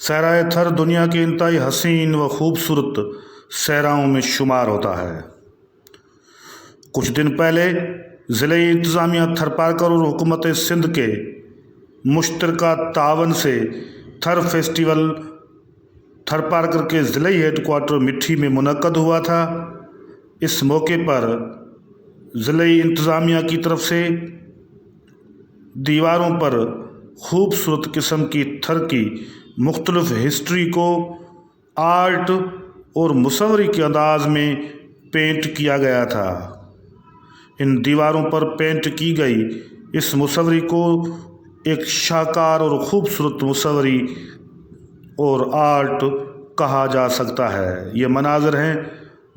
सहराए थर दुनिया के इंतहाई हसीन व खूबसूरत सहराओं में शुमार होता है। कुछ दिन पहले ज़िले इंतज़ामिया थरपारकर और हुकूमत सिंध के मुश्तरका तावन से थर फेस्टिवल थरपारकर के ज़िले हेडक्वार्टर मिठी में मुनक्कद हुआ था। इस मौके पर ज़िले इंतज़ामिया की तरफ से दीवारों पर खूबसूरत किस्म की थर की मुख्तलिफ हिस्ट्री को आर्ट और मुसव्वरी के अंदाज में पेंट किया गया था। इन दीवारों पर पेंट की गई इस मुसव्वरी को एक शाहकार और ख़ूबसूरत मुसव्वरी और आर्ट कहा जा सकता है। ये मनाज़र हैं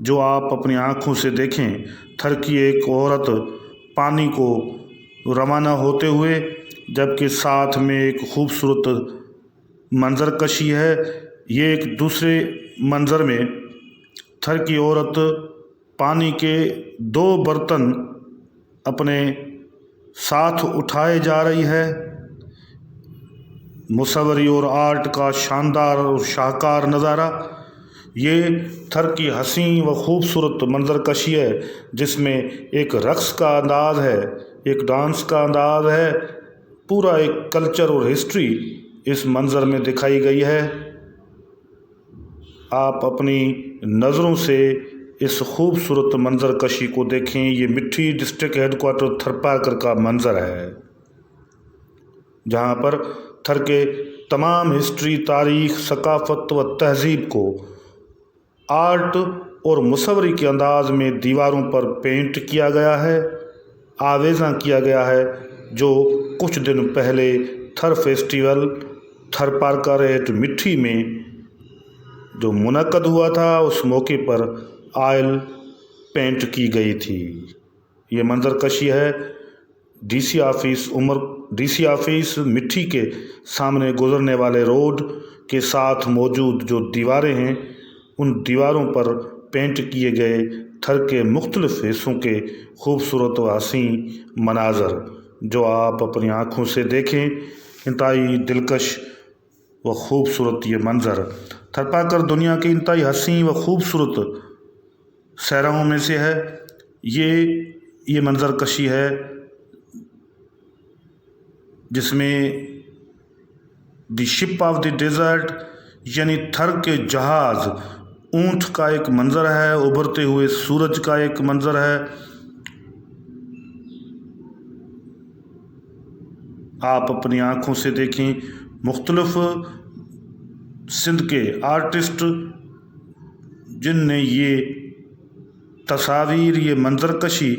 जो आप अपनी आँखों से देखें। थर की एक औरत पानी को रवाना होते हुए, जबकि साथ में एक खूबसूरत मंज़र कशी है। ये एक दूसरे मंज़र में थर की औरत पानी के 2 बर्तन अपने साथ उठाए जा रही है। मुसव्वरी और आर्ट का शानदार और शाहकार नज़ारा। ये थर की हसीन व खूबसूरत मंज़र कशी है, जिसमें एक रक़्स का अंदाज़ है, एक डांस का अंदाज़ है। पूरा एक कल्चर और हिस्ट्री इस मंज़र में दिखाई गई है। आप अपनी नज़रों से इस खूबसूरत मंज़र कशी को देखें। ये मिठी डिस्ट्रिक्ट हेडक्वार्टर थरपारकर का मंज़र है, जहाँ पर थर के तमाम हिस्ट्री, तारीख़, सकाफ़त व तहज़ीब को आर्ट और मुसव्वरी के अंदाज़ में दीवारों पर पेंट किया गया है, आवेज़ा किया गया है। जो कुछ दिन पहले थर फेस्टिवल थरपारकर एट मिठी में जो मुनक्कद हुआ था, उस मौके पर आयल पेंट की गई थी। ये मंज़र कशी है डीसी ऑफिस मिठी के सामने गुज़रने वाले रोड के साथ मौजूद जो दीवारें हैं, उन दीवारों पर पेंट किए गए थर के मुख्तलिफ हिस्सों के खूबसूरत व हसीन मनाज़र जो आप अपनी आँखों से देखें। इंतहाई दिलकश व खूबसूरत ये मंज़र थरपारकर दुनिया की इंतहाई हसीन व खूबसूरत सहराओं में से है। ये मंज़र कशी है जिसमें the ship of the desert यानी थर के जहाज़, ऊँट का एक मंज़र है, उभरते हुए सूरज का एक मंज़र है। आप अपनी आँखों से देखें। मुख्तलिफ सिंध के आर्टिस्ट जिनने ये तस्वीर, ये मंज़र कशी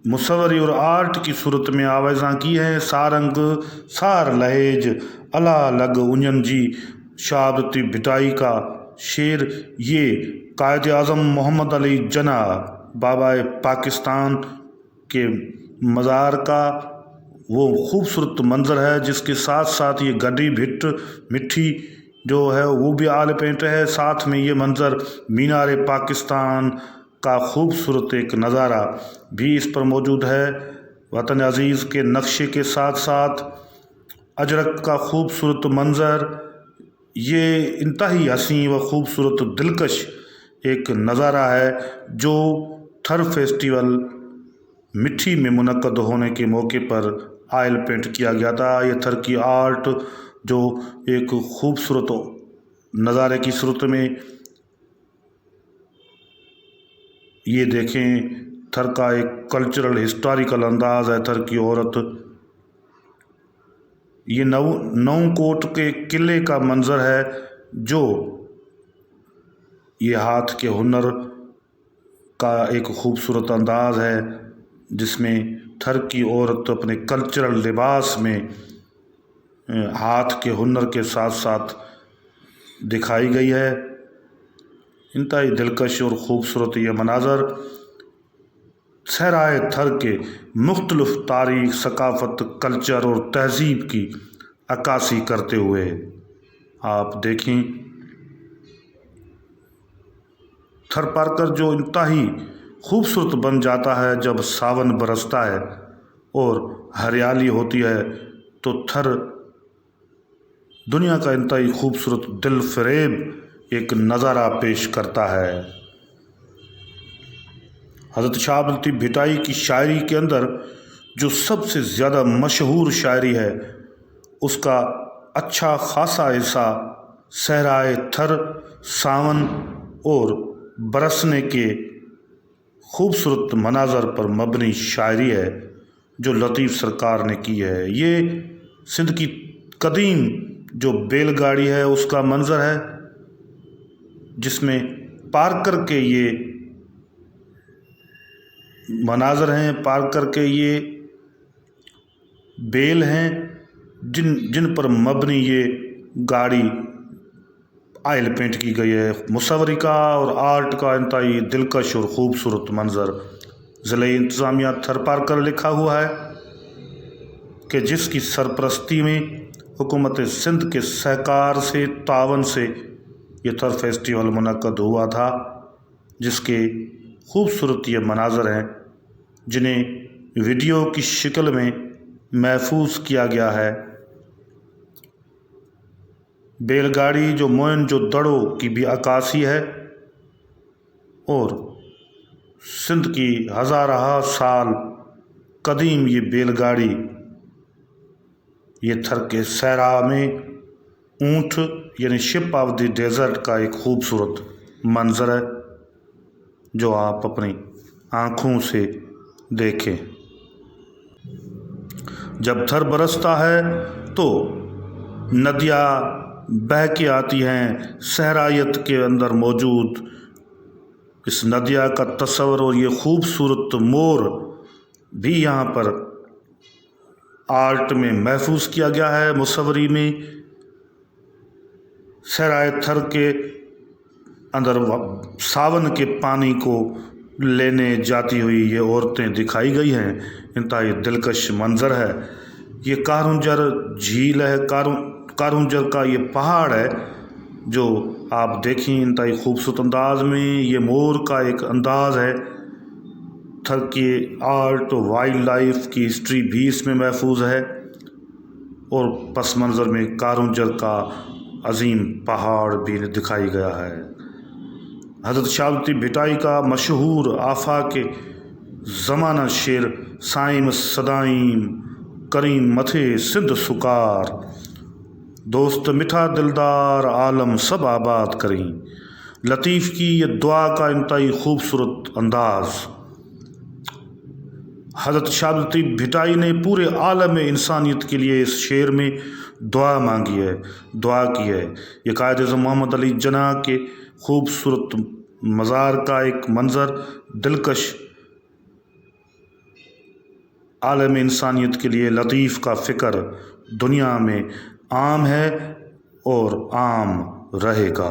मुसव्वरी और आर्ट की सूरत में आवेज़ा की है। सारंग, सार लहेज, अला लग उंजन जी, शहादती भिटाई का शेर, ये कायद आज़म मोहम्मद अली जना बाबा पाकिस्तान के मज़ार का वो खूबसूरत मंज़र है, जिसके साथ साथ ये गड्डी भिट मिठी जो है वो भी आल पेंट है। साथ में ये मंज़र मीनार पाकिस्तान का खूबसूरत एक नज़ारा भी इस पर मौजूद है। वतन अज़ीज़ के नक्शे के साथ साथ अजरक का खूबसूरत मंज़र, ये इंतहाई हसीन व खूबसूरत दिलकश एक नज़ारा है जो थर फेस्टिवल मिठी में मुनक्कद होने के मौके पर आयल पेंट किया गया था। ये थर की आर्ट जो एक खूबसूरत नज़ारे की सूरत में, ये देखें थर का एक कल्चरल हिस्टोरिकल अंदाज़ है। थर की औरत, ये नौकोट के किले का मंज़र है जो ये हाथ के हुनर का एक खूबसूरत अंदाज़ है, जिसमें थर की औरत अपने कल्चरल लिबास में हाथ के हुनर के साथ साथ दिखाई गई है। इंतहाई दिलकश और ख़ूबसूरत ये मनाज़र सहराए थर के मुख्तलिफ तारीख़, सकाफ़त, कल्चर और तहज़ीब की अक्कासी करते हुए आप देखें। थरपारकर जो इंतहाई खूबसूरत बन जाता है जब सावन बरसता है और हरियाली होती है, तो थर دنیا کا انتہائی خوبصورت دل فریب ایک نظارہ پیش کرتا ہے۔ حضرت شاہ عبد اللطیف بھٹائی کی شاعری کے اندر جو سب سے زیادہ مشہور شاعری ہے، اس کا اچھا خاصا حصہ صحرائے تھر، ساون اور برسنے کے خوبصورت مناظر پر مبنی شاعری ہے جو لطیف سرکار نے کی ہے۔ یہ سندھ کی قدیم جو بیل گاڑی ہے اس کا منظر ہے، جس میں پار کر کے یہ مناظر ہیں، پار کر کے یہ بیل ہیں جن پر مبنی یہ گاڑی آئل پینٹ کی گئی ہے۔ مصوری کا اور آرٹ کا انتہائی دلکش اور خوبصورت منظر۔ ضلع انتظامیہ تھر پار کر لکھا ہوا ہے کہ جس کی سرپرستی میں حکومت سندھ کے سہکار سے تعاون سے یہ تھر فیسٹیول منعقد ہوا تھا، جس کے خوبصورت یہ مناظر ہیں جنہیں ویڈیو کی شکل میں محفوظ کیا گیا ہے۔ بیل گاڑی جو موئن جو دڑو کی بھی عکاسی ہے اور سندھ کی ہزارہ سال قدیم یہ بیل گاڑی یہ تھر کے صحرا میں اونٹ یعنی شپ آف دی ڈیزرٹ کا ایک خوبصورت منظر ہے جو آپ اپنی آنکھوں سے دیکھیں۔ جب تھر برستا ہے تو ندیاں بہہ کے آتی ہیں صحرائیت کے اندر موجود اس ندیہ کا تصور، اور یہ خوبصورت مور بھی یہاں پر آرٹ میں محفوظ کیا گیا ہے۔ مصوری میں صحرائے تھر کے اندر ساون کے پانی کو لینے جاتی ہوئی یہ عورتیں دکھائی گئی ہیں۔ انتہائی دلکش منظر ہے۔ یہ کارونجر جھیل ہے، کارونجر کا یہ پہاڑ ہے جو آپ دیکھیں انتہائی خوبصورت انداز میں۔ یہ مور کا ایک انداز ہے۔ تھر کی آرٹ و وائلڈ لائف کی ہسٹری بھی اس میں محفوظ ہے، اور پس منظر میں کارونجر کا عظیم پہاڑ بھی دکھائی گیا ہے۔ حضرت شاہ عبد اللطیف بھٹائی کا مشہور آفاق زمانہ شعر سائیں صدائیں کریم متھے سندھ سکار، دوست میٹھا دلدار عالم سب آباد کریں۔ لطیف کی یہ دعا کا انتہائی خوبصورت انداز۔ حضرت شاہ عبد اللطیف بھٹائی نے پورے عالم انسانیت کے لیے اس شعر میں دعا مانگی ہے، دعا کی ہے۔ یہ قائد اعظم محمد علی جناح کے خوبصورت مزار کا ایک منظر دلکش عالم انسانیت کے لیے لطیف کا فکر دنیا میں عام ہے اور عام رہے گا۔